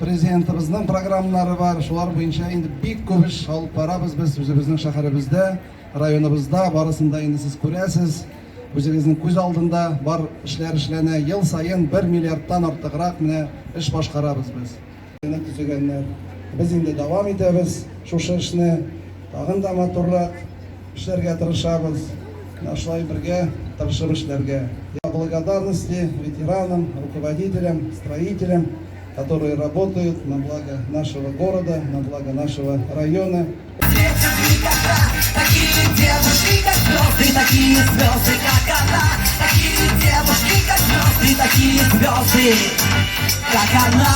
Президентибиздин программалары бар. Шулар буенча инде бик көп эш алып барабыз без үзебезнең шәһәребездә, районыбызда. Барысында инде сез күрәсез. Үзегезнең күз алдында бар эшләр эшләнә. Ел сайын 1 миллиардтан артыграк менә эш башкарабыз без. Төзегәннәр. Без инде дәвам итәбез шушы эшне. Тагын да матуррак эшләргә тырышабыз. Шулай бергә тырышып эшләргә. Благодарности ветеранам, руководителям, строителям, которые работают на благо нашего города, на благо нашего района. Такие девушки, как звезды, такие звезды, как она. Такие девушки, как звезды, такие звезды, как она.